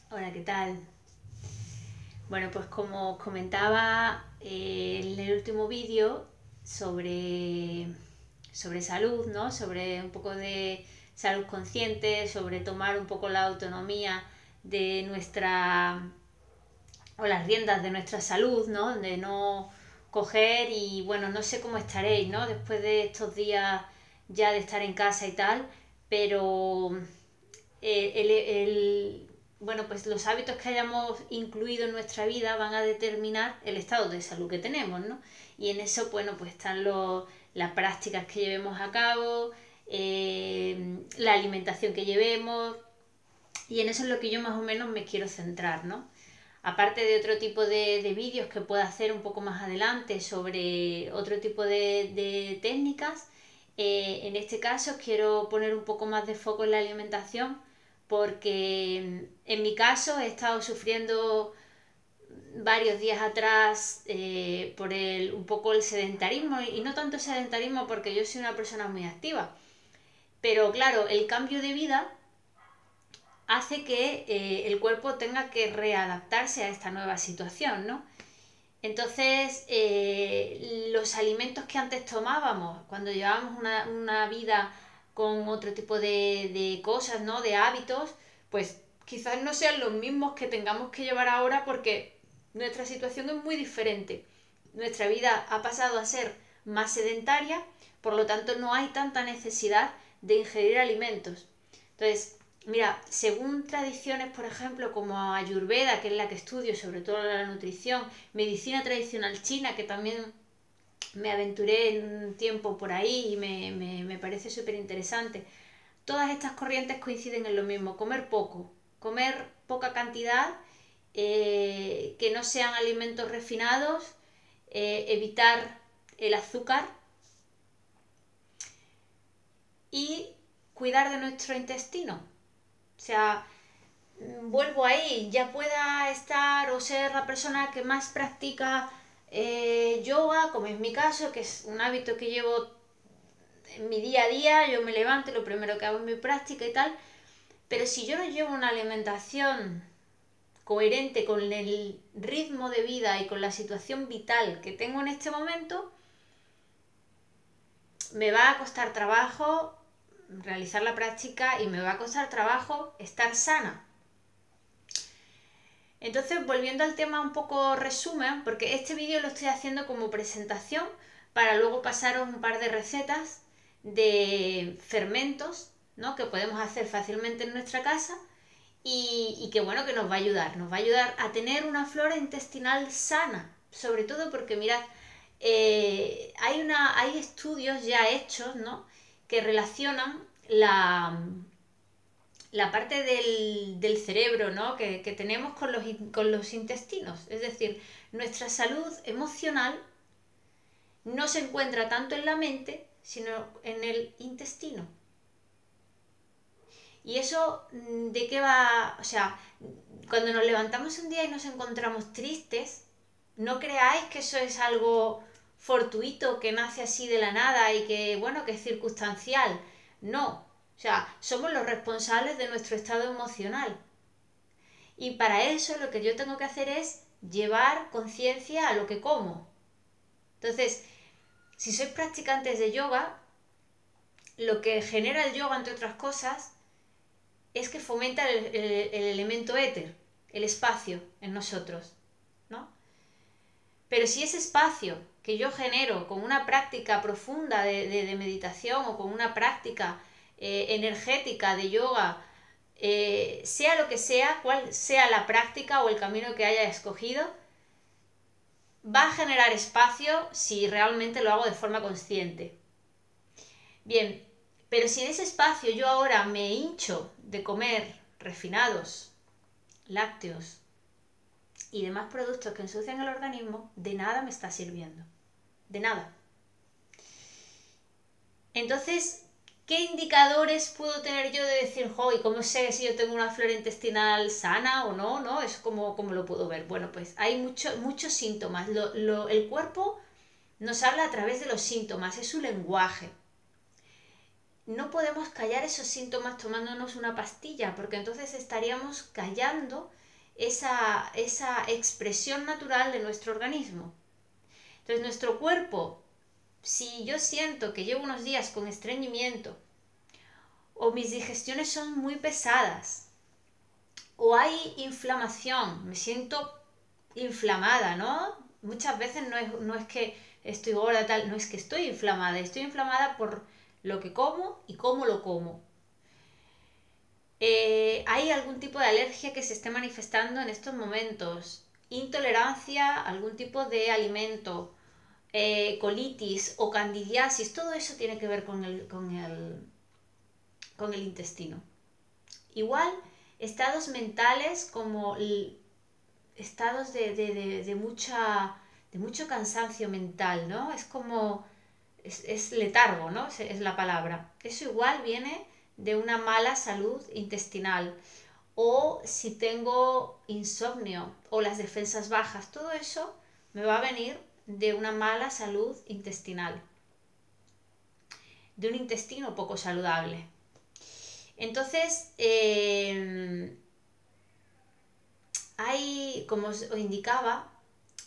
Hola, ¿qué tal? Bueno, pues como os comentaba en el último vídeo sobre salud, ¿no? Sobre un poco de salud consciente, sobre tomar un poco la autonomía de nuestra, o las riendas de nuestra salud, ¿no? De no coger y bueno, no sé cómo estaréis, ¿no? Después de estos días ya de estar en casa y tal, pero bueno, pues los hábitos que hayamos incluido en nuestra vida van a determinar el estado de salud que tenemos, ¿no? Y en eso, bueno, pues están las prácticas que llevemos a cabo, la alimentación que llevemos, y en eso es lo que yo más o menos me quiero centrar, ¿no? Aparte de otro tipo de vídeos que pueda hacer un poco más adelante sobre otro tipo de técnicas, en este caso quiero poner un poco más de foco en la alimentación porque en mi caso he estado sufriendo varios días atrás por un poco el sedentarismo y no tanto sedentarismo porque yo soy una persona muy activa, pero claro, el cambio de vida hace que el cuerpo tenga que readaptarse a esta nueva situación, ¿no? Entonces, los alimentos que antes tomábamos, cuando llevábamos una vida con otro tipo de cosas, ¿no? De hábitos, pues quizás no sean los mismos que tengamos que llevar ahora porque nuestra situación es muy diferente. Nuestra vida ha pasado a ser más sedentaria, por lo tanto no hay tanta necesidad de ingerir alimentos. Entonces, mira, según tradiciones, por ejemplo, como Ayurveda, que es la que estudio, sobre todo la nutrición, medicina tradicional china, que también me aventuré en un tiempo por ahí y me parece súper interesante. Todas estas corrientes coinciden en lo mismo, comer poco, comer poca cantidad, que no sean alimentos refinados, evitar el azúcar y cuidar de nuestro intestino. O sea, vuelvo ahí, ya pueda estar o ser la persona que más practica yoga, como es mi caso, que es un hábito que llevo en mi día a día, yo me levanto y lo primero que hago es mi práctica y tal, pero si yo no llevo una alimentación coherente con el ritmo de vida y con la situación vital que tengo en este momento, me va a costar trabajo realizar la práctica y me va a costar trabajo estar sana. Entonces, volviendo al tema un poco resumen, porque este vídeo lo estoy haciendo como presentación para luego pasaros un par de recetas de fermentos, ¿no? Que podemos hacer fácilmente en nuestra casa y que bueno, que nos va a ayudar a tener una flora intestinal sana, sobre todo porque mirad, hay estudios ya hechos, ¿no? Que relacionan la parte del cerebro, ¿no? Que tenemos con los intestinos. Es decir, nuestra salud emocional no se encuentra tanto en la mente, sino en el intestino. ¿Y eso de qué va? O sea, cuando nos levantamos un día y nos encontramos tristes, no creáis que eso es algo fortuito, que nace así de la nada y que, bueno, que es circunstancial. No. O sea, somos los responsables de nuestro estado emocional. Y para eso lo que yo tengo que hacer es llevar conciencia a lo que como. Entonces, si sois practicantes de yoga, lo que genera el yoga, entre otras cosas, es que fomenta el elemento éter, el espacio en nosotros, ¿no? Pero si ese espacio que yo genero con una práctica profunda de meditación o con una práctica energética de yoga, sea lo que sea, cual sea la práctica o el camino que haya escogido, va a generar espacio si realmente lo hago de forma consciente. Bien, pero si en ese espacio yo ahora me hincho de comer refinados, lácteos y demás productos que ensucian el organismo, de nada me está sirviendo. De nada. Entonces, ¿qué indicadores puedo tener yo de decir, ¿y cómo sé si yo tengo una flora intestinal sana o no? ¿No? Es como lo puedo ver. Bueno, pues hay muchos síntomas. El cuerpo nos habla a través de los síntomas, es su lenguaje. no podemos callar esos síntomas tomándonos una pastilla, porque entonces estaríamos callando esa expresión natural de nuestro organismo. Entonces nuestro cuerpo, si yo siento que llevo unos días con estreñimiento, o mis digestiones son muy pesadas, o hay inflamación, me siento inflamada, ¿no? Muchas veces no es que estoy gorda, tal, no es que estoy inflamada por lo que como y cómo lo como. ¿Hay algún tipo de alergia que se esté manifestando en estos momentos? Intolerancia a algún tipo de alimento, colitis o candidiasis, todo eso tiene que ver con el intestino. Igual, estados mentales como estados de mucho cansancio mental, ¿no? Es como, es letargo, ¿no? Es la palabra. Eso igual viene de una mala salud intestinal. O si tengo insomnio o las defensas bajas, todo eso me va a venir de una mala salud intestinal, de un intestino poco saludable. Entonces, como os indicaba,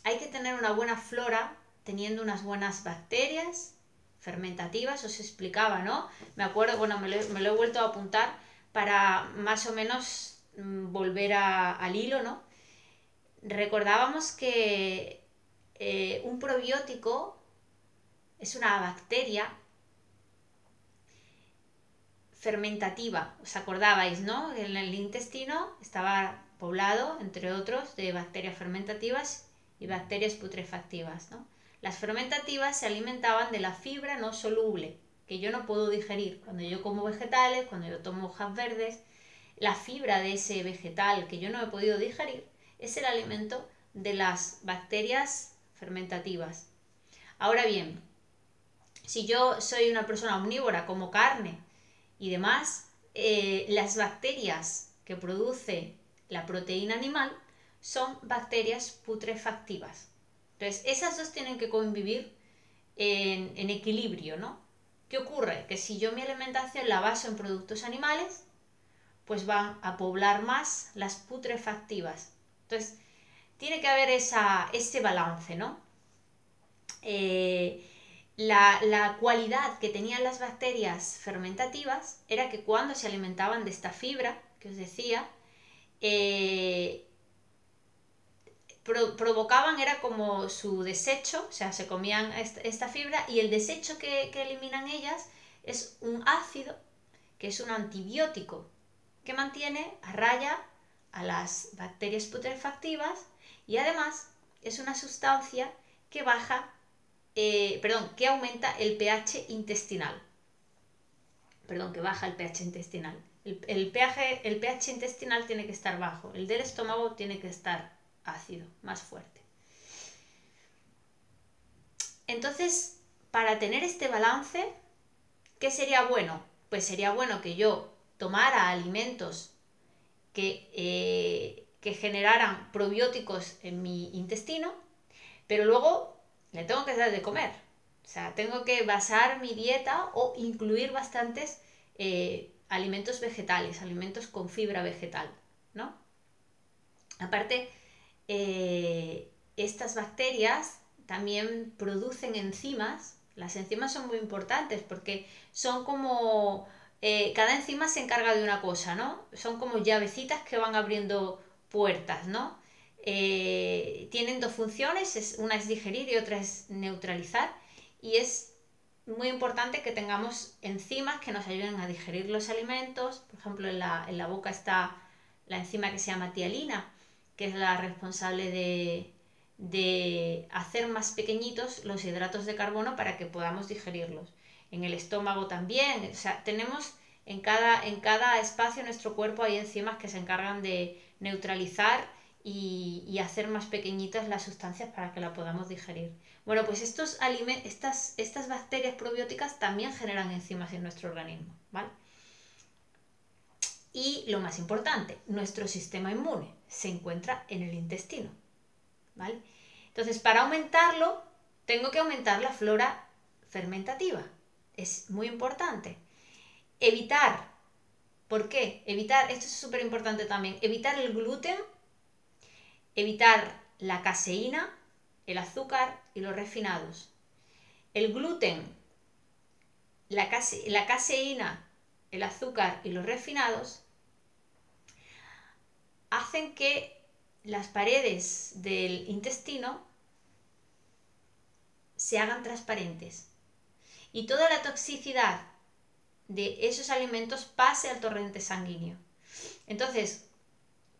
hay que tener una buena flora teniendo unas buenas bacterias fermentativas, os explicaba, ¿no? Me acuerdo, bueno, me lo he vuelto a apuntar para más o menos volver al hilo, ¿no? Recordábamos que un probiótico es una bacteria fermentativa. ¿Os acordabais, no? En el intestino estaba poblado, entre otros, de bacterias fermentativas y bacterias putrefactivas, ¿no? Las fermentativas se alimentaban de la fibra no soluble, que yo no puedo digerir. Cuando yo como vegetales, cuando yo tomo hojas verdes, la fibra de ese vegetal que yo no he podido digerir es el alimento de las bacterias fermentativas. Ahora bien, si yo soy una persona omnívora, como carne y demás, las bacterias que produce la proteína animal son bacterias putrefactivas. Entonces, esas dos tienen que convivir en equilibrio, ¿no? ¿Qué ocurre? Que si yo mi alimentación la baso en productos animales, pues van a poblar más las putrefactivas. Entonces, tiene que haber ese balance, ¿no? La cualidad que tenían las bacterias fermentativas era que cuando se alimentaban de esta fibra, que os decía, provocaban, era como su desecho, o sea, se comían esta fibra y el desecho que eliminan ellas es un ácido, que es un antibiótico, que mantiene a raya a las bacterias putrefactivas y además es una sustancia que que aumenta el pH intestinal. Que baja el pH intestinal. El pH intestinal tiene que estar bajo, el del estómago tiene que estar ácido, más fuerte. Entonces, para tener este balance, ¿qué sería bueno? Pues sería bueno que yo tomara alimentos que generaran probióticos en mi intestino, pero luego le tengo que dar de comer. O sea, tengo que basar mi dieta o incluir bastantes alimentos vegetales, alimentos con fibra vegetal, ¿no? Aparte, estas bacterias también producen enzimas. Las enzimas son muy importantes porque son como... cada enzima se encarga de una cosa, ¿no? Son como llavecitas que van abriendo puertas, ¿no? Tienen dos funciones, una es digerir y otra es neutralizar, y es muy importante que tengamos enzimas que nos ayuden a digerir los alimentos. Por ejemplo, en la boca está la enzima que se llama tialina, que es la responsable de hacer más pequeñitos los hidratos de carbono para que podamos digerirlos. En el estómago también, o sea, tenemos en cada espacio de nuestro cuerpo hay enzimas que se encargan de neutralizar y hacer más pequeñitas las sustancias para que la podamos digerir. Bueno, pues estas bacterias probióticas también generan enzimas en nuestro organismo, ¿vale? Y lo más importante, nuestro sistema inmune se encuentra en el intestino, ¿vale? Entonces, para aumentarlo, tengo que aumentar la flora fermentativa. Es muy importante. Evitar. ¿Por qué? Evitar, esto es súper importante también, evitar el gluten, evitar la caseína, el azúcar y los refinados. El gluten, la caseína, el azúcar y los refinados hacen que las paredes del intestino se hagan transparentes y toda la toxicidad de esos alimentos pase al torrente sanguíneo. Entonces,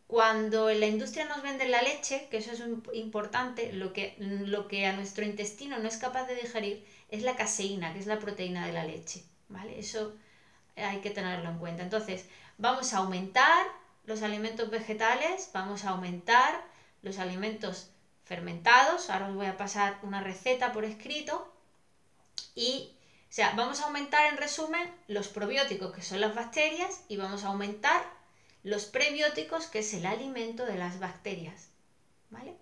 cuando en la industria nos venden la leche, que eso es importante, lo que a nuestro intestino no es capaz de digerir es la caseína, que es la proteína de la leche, ¿vale? Eso hay que tenerlo en cuenta. Entonces, vamos a aumentar los alimentos vegetales, vamos a aumentar los alimentos fermentados. Ahora os voy a pasar una receta por escrito. Y, o sea, vamos a aumentar en resumen los probióticos, que son las bacterias, y vamos a aumentar los prebióticos, que es el alimento de las bacterias, ¿vale?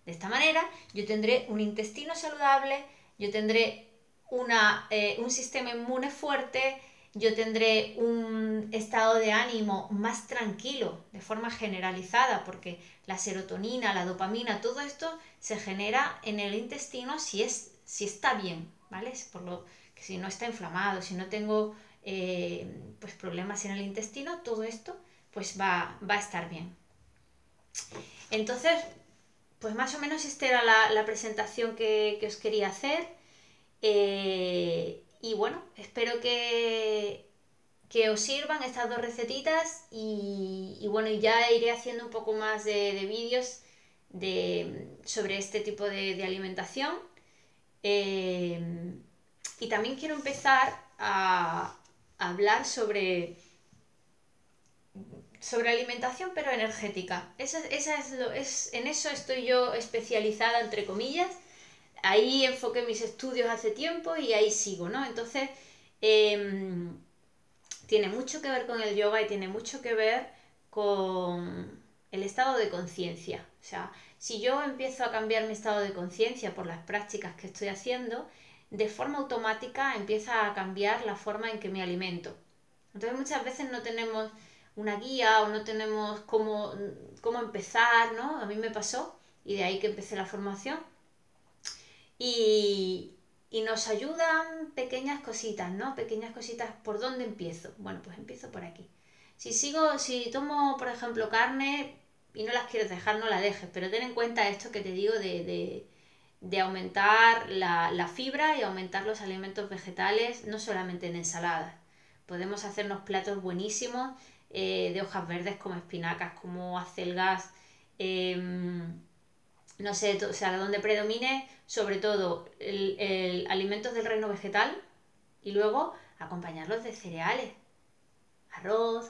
De esta manera yo tendré un intestino saludable, yo tendré un sistema inmune fuerte, yo tendré un estado de ánimo más tranquilo de forma generalizada, porque la serotonina, la dopamina, todo esto se genera en el intestino si está bien, ¿vale? Por lo que si no está inflamado, si no tengo pues problemas en el intestino, todo esto pues va a estar bien. Entonces, pues más o menos esta era la presentación que os quería hacer. Y bueno, espero que os sirvan estas dos recetitas y bueno, ya iré haciendo un poco más de vídeos sobre este tipo de alimentación. Y también quiero empezar a hablar sobre alimentación pero energética. En eso estoy yo especializada, entre comillas. Ahí enfoqué mis estudios hace tiempo y ahí sigo, ¿no? Entonces, tiene mucho que ver con el yoga y tiene mucho que ver con el estado de conciencia. O sea, si yo empiezo a cambiar mi estado de conciencia por las prácticas que estoy haciendo, de forma automática empieza a cambiar la forma en que me alimento. Entonces muchas veces no tenemos una guía o no tenemos cómo empezar, ¿no? A mí me pasó y de ahí que empecé la formación. Y nos ayudan pequeñas cositas, ¿no? Pequeñas cositas, ¿por dónde empiezo? Bueno, pues empiezo por aquí. Si tomo, por ejemplo, carne y no las quieres dejar, no la dejes, pero ten en cuenta esto que te digo de aumentar la fibra y aumentar los alimentos vegetales, no solamente en ensaladas. Podemos hacernos platos buenísimos de hojas verdes como espinacas, como acelgas, no sé, o sea, donde predomine sobre todo el alimentos del reino vegetal y luego acompañarlos de cereales, arroz,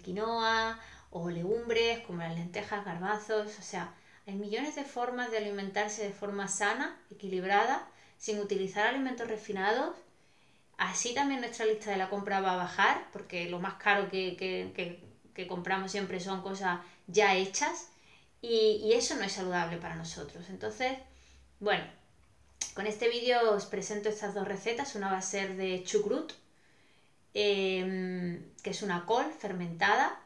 quinoa o legumbres como las lentejas, garbanzos, o sea, hay millones de formas de alimentarse de forma sana, equilibrada, sin utilizar alimentos refinados. Así también nuestra lista de la compra va a bajar, porque lo más caro que compramos siempre son cosas ya hechas y eso no es saludable para nosotros. Entonces, bueno, con este vídeo os presento estas dos recetas. Una va a ser de chucrut, que es una col fermentada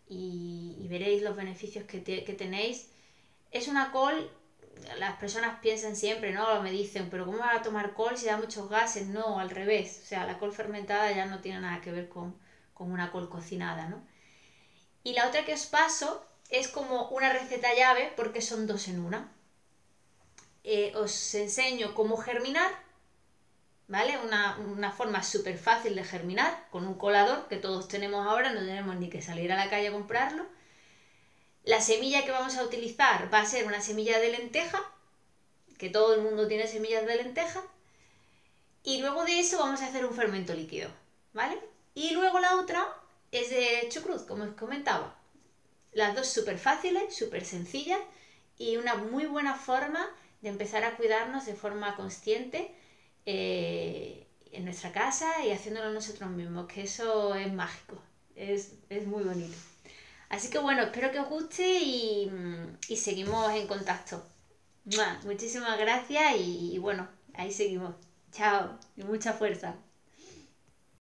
y veréis los beneficios que tenéis. Es una col, las personas piensan siempre, ¿no? Me dicen, pero ¿cómo va a tomar col si da muchos gases? No, al revés. O sea, la col fermentada ya no tiene nada que ver con una col cocinada, ¿no? Y la otra que os paso es como una receta llave porque son dos en una. Os enseño cómo germinar, ¿vale? Una forma súper fácil de germinar con un colador que todos tenemos ahora, no tenemos ni que salir a la calle a comprarlo. La semilla que vamos a utilizar va a ser una semilla de lenteja, que todo el mundo tiene semillas de lenteja. Y luego de eso vamos a hacer un fermento líquido, ¿vale? Y luego la otra es de chucrut, como os comentaba. Las dos súper fáciles, súper sencillas y una muy buena forma de empezar a cuidarnos de forma consciente en nuestra casa y haciéndolo nosotros mismos, que eso es mágico, es muy bonito. Así que bueno, espero que os guste y seguimos en contacto. Muchísimas gracias y bueno, ahí seguimos. Chao y mucha fuerza.